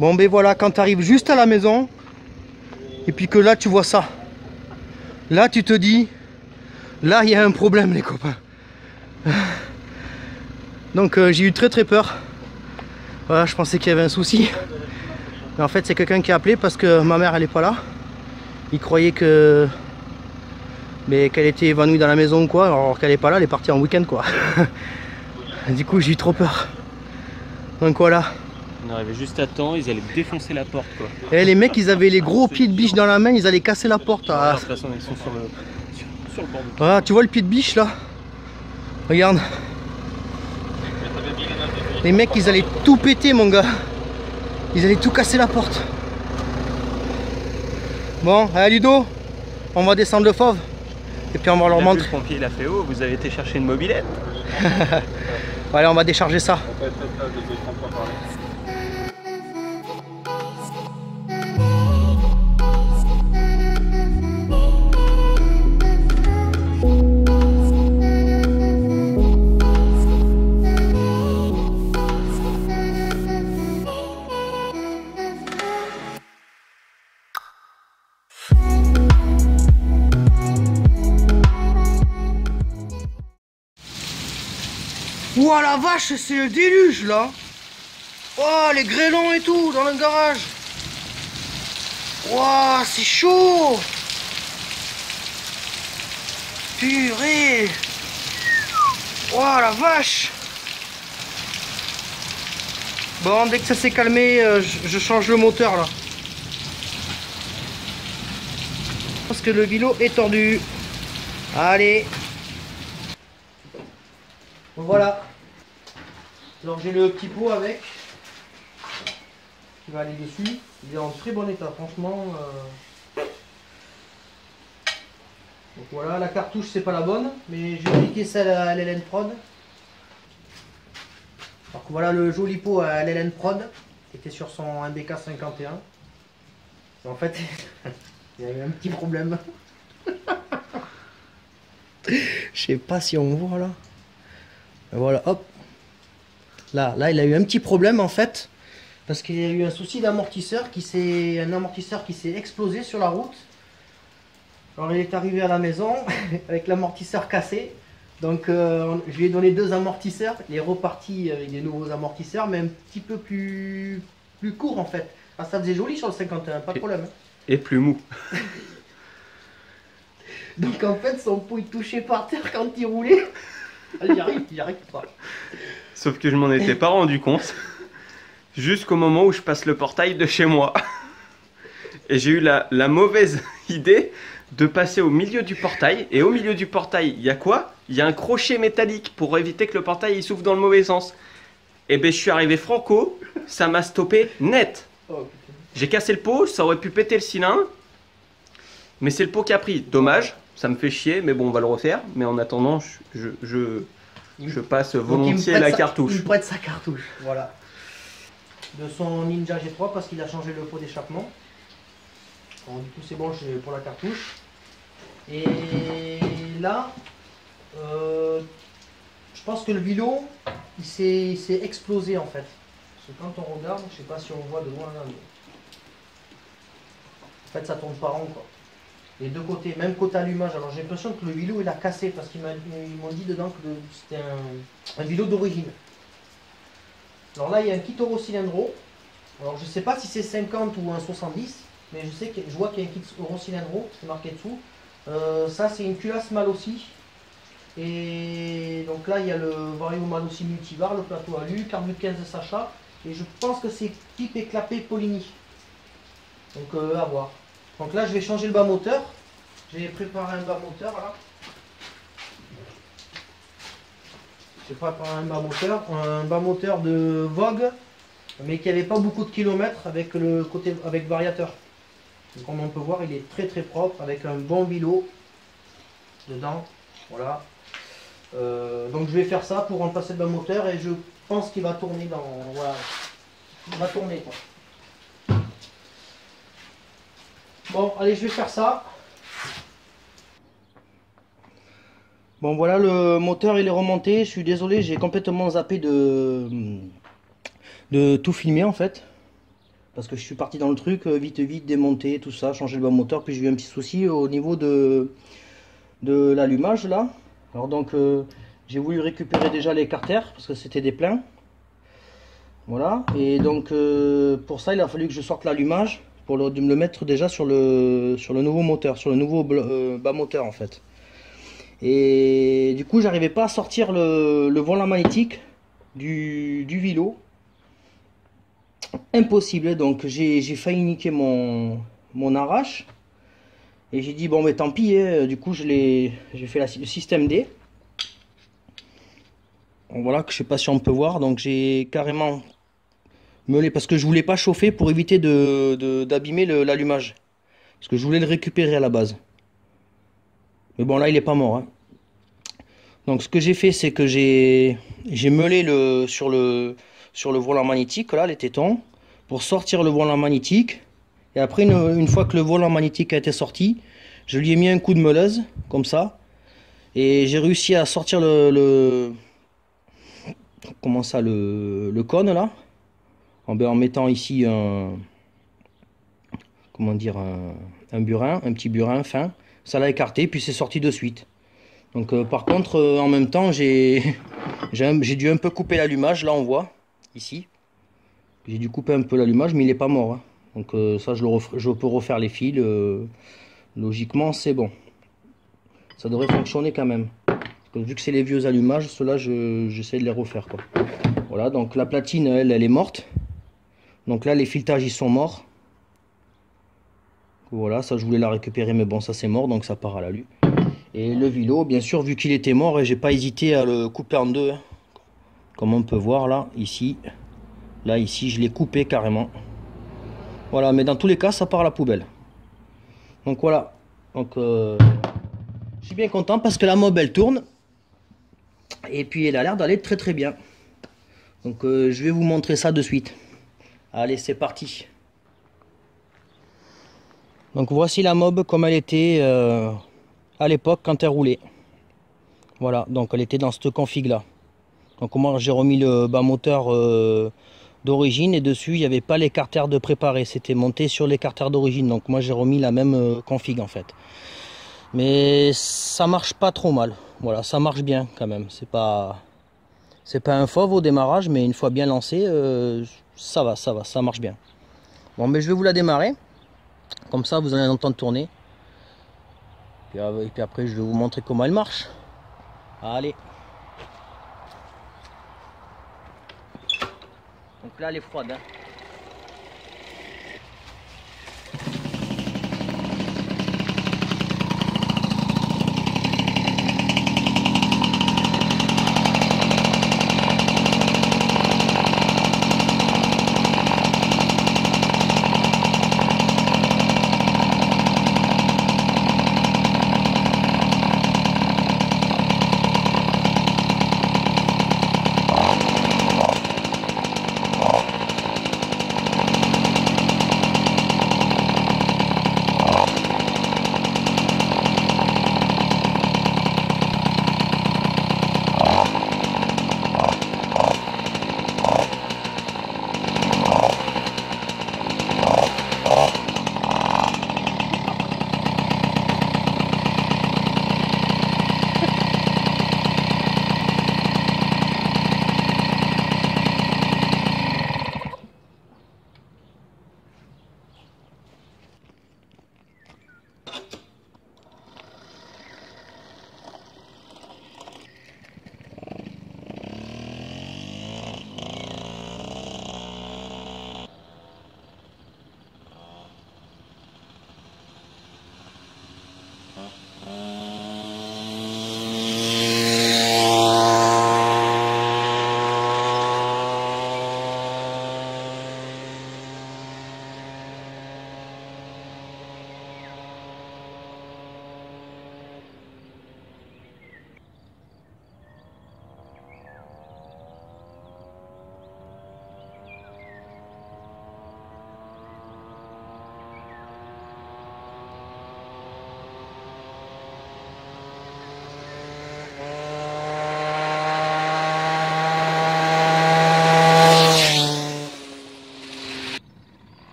Bon ben voilà, quand tu arrives juste à la maison, et puis que là tu vois ça, là tu te dis, là il y a un problème les copains. Donc j'ai eu très peur. Voilà, je pensais qu'il y avait un souci. Mais en fait c'est quelqu'un qui a appelé parce que ma mère elle est pas là. Il croyait que qu'elle était évanouie dans la maison ou quoi, alors qu'elle est pas là, elle est partie en week-end quoi. Du coup j'ai eu trop peur. Donc voilà. On arrivait juste à temps, ils allaient défoncer la porte quoi. Et les mecs ils avaient les gros pieds de biche dans la main, ils allaient casser la porte. De toute façon ils sont sur le bord. Voilà, tu vois le pied de biche là? Regarde. Les mecs ils allaient tout péter mon gars. Ils allaient tout casser la porte. Bon, allez Ludo, on va descendre le fauve. Et puis on va leur montrer. Le pompier il a fait oh, vous avez été chercher une mobilette. Allez, on va décharger ça. Ouah la vache, c'est le déluge là. Oh les grêlons et tout dans le garage. Ouah c'est chaud. Purée. Ouah la vache. Bon dès que ça s'est calmé, je change le moteur là. Parce que le vélo est tordu. Allez. Voilà. Alors j'ai le petit pot avec qui va aller dessus. Il est en très bon état franchement. Donc voilà, la cartouche c'est pas la bonne, mais je vais piquer celle à l'Hélène Prod. Donc voilà le joli pot à l'Hélène Prod qui était sur son MBK 51. Et en fait il y a eu un petit problème. Je sais pas si on voit là. Voilà, hop. Là, il a eu un petit problème en fait. Parce qu'il y a eu un souci d'amortisseur un amortisseur qui s'est explosé sur la route. Alors il est arrivé à la maison avec l'amortisseur cassé. Donc je lui ai donné 2 amortisseurs. Il est reparti avec des nouveaux amortisseurs, mais un petit peu plus court en fait. Ah, ça faisait joli sur le 51, pas de problème. Et plus mou. Donc en fait son pot il touchait par terre quand il roulait. Il arrive pas. Sauf que je m'en étais pas rendu compte jusqu'au moment où je passe le portail de chez moi. Et j'ai eu la mauvaise idée de passer au milieu du portail. Et au milieu du portail, il y a quoi? Il y a un crochet métallique pour éviter que le portail il s'ouvre dans le mauvais sens. Et ben je suis arrivé franco, ça m'a stoppé net. J'ai cassé le pot, ça aurait pu péter le cylindre. Mais c'est le pot qui a pris. Dommage. Ça me fait chier, mais bon, on va le refaire. Mais en attendant, je passe volontiers la cartouche. Il prête sa cartouche, voilà. De son Ninja G3 parce qu'il a changé le pot d'échappement. Du coup, c'est bon pour la cartouche. Et là, je pense que le vélo, il s'est explosé en fait. Parce que quand on regarde, je sais pas si on voit de loin là, mais... en fait, ça tourne pas rond quoi. Les deux côtés, même côté allumage. Alors j'ai l'impression que le vélo il a cassé parce qu'ils m'ont dit dedans que c'était un vélo d'origine. Alors là il y a un kit Eurocylindro. Alors je sais pas si c'est 50 ou un 70, mais je vois qu'il y a un kit Eurocylindro, c'est marqué dessous. Ça c'est une culasse mal aussi. Et donc là il y a le Vario mal aussi multivar, le plateau alu, carbu 15 sachats. Et je pense que c'est type éclapé Poligny. Donc à voir. Donc là je vais changer le bas moteur. J'ai préparé un bas moteur là. J'ai préparé un bas moteur de Vogue, mais qui n'avait pas beaucoup de kilomètres avec le côté avec variateur. Donc, comme on peut voir, il est très propre avec un bon bilot dedans. Voilà. Donc je vais faire ça pour remplacer le bas moteur et je pense qu'il va tourner dans. Voilà. Il va tourner quoi. Bon, allez, je vais faire ça. Bon, voilà, le moteur il est remonté. Je suis désolé, j'ai complètement zappé de tout filmer en fait. parce que je suis parti dans le truc, vite démonter, tout ça, changer le bas moteur, puis j'ai eu un petit souci au niveau de l'allumage là. Alors donc j'ai voulu récupérer déjà les carters, parce que c'était des pleins. Voilà, et donc pour ça il a fallu que je sorte l'allumage, pour me le mettre déjà sur le nouveau moteur, sur le nouveau bas moteur en fait. Et du coup j'arrivais pas à sortir le volant magnétique du vélo. Impossible, donc j'ai failli niquer mon arrache. Et j'ai dit bon mais tant pis, du coup j'ai fait le système D. Donc, voilà, que je sais pas si on peut voir, donc j'ai carrément meulé, parce que je voulais pas chauffer pour éviter d'abîmer l'allumage. Parce que je voulais le récupérer à la base. Mais bon là il est pas mort, hein. Donc ce que j'ai fait, c'est que j'ai meulé sur le volant magnétique, là, les tétons, pour sortir le volant magnétique. Et après, une fois que le volant magnétique a été sorti, je lui ai mis un coup de meuleuse, comme ça. Et j'ai réussi à sortir comment ça, le cône, là. En mettant ici comment dire, un burin, un petit burin fin. Ça l'a écarté, puis c'est sorti de suite. Donc par contre, en même temps, j'ai dû un peu couper l'allumage, là on voit, ici. J'ai dû couper un peu l'allumage, mais il n'est pas mort, hein. Donc ça, je peux refaire les fils. Logiquement, c'est bon. Ça devrait fonctionner quand même. Parce que vu que c'est les vieux allumages, ceux-là, j'essaie de les refaire, quoi. Voilà, donc la platine, elle est morte. Donc là, les filetages, ils sont morts. Voilà, ça, je voulais la récupérer, mais bon, ça c'est mort, donc ça part à l'alu. Et le vélo, bien sûr, vu qu'il était mort, et j'ai pas hésité à le couper en deux, hein. Comme on peut voir là, ici. Là, ici, je l'ai coupé carrément. Voilà, mais dans tous les cas, ça part à la poubelle. Donc voilà. Donc, je suis bien content parce que la mob, elle tourne. Et puis, elle a l'air d'aller très très bien. Donc, je vais vous montrer ça de suite. Allez, c'est parti. Donc, voici la mob comme elle était à l'époque quand elle roulait. Voilà, donc elle était dans cette config là. Donc moi j'ai remis le bas moteur d'origine, et dessus il n'y avait pas les carters de préparé, c'était monté sur les carters d'origine. Donc moi j'ai remis la même config en fait. Mais ça marche pas trop mal. Voilà, ça marche bien quand même. C'est pas un fauve au démarrage, mais une fois bien lancé, ça va, ça marche bien. Bon, mais je vais vous la démarrer. Comme ça vous allez l'entendre tourner. Et puis après je vais vous montrer comment elle marche. Allez. Donc là elle est froide, hein.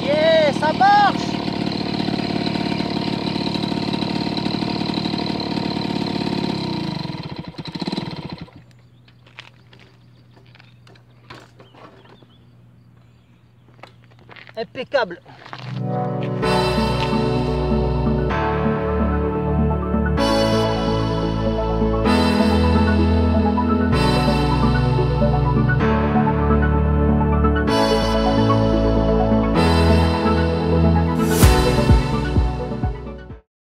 Yeah, ça marche! Impeccable!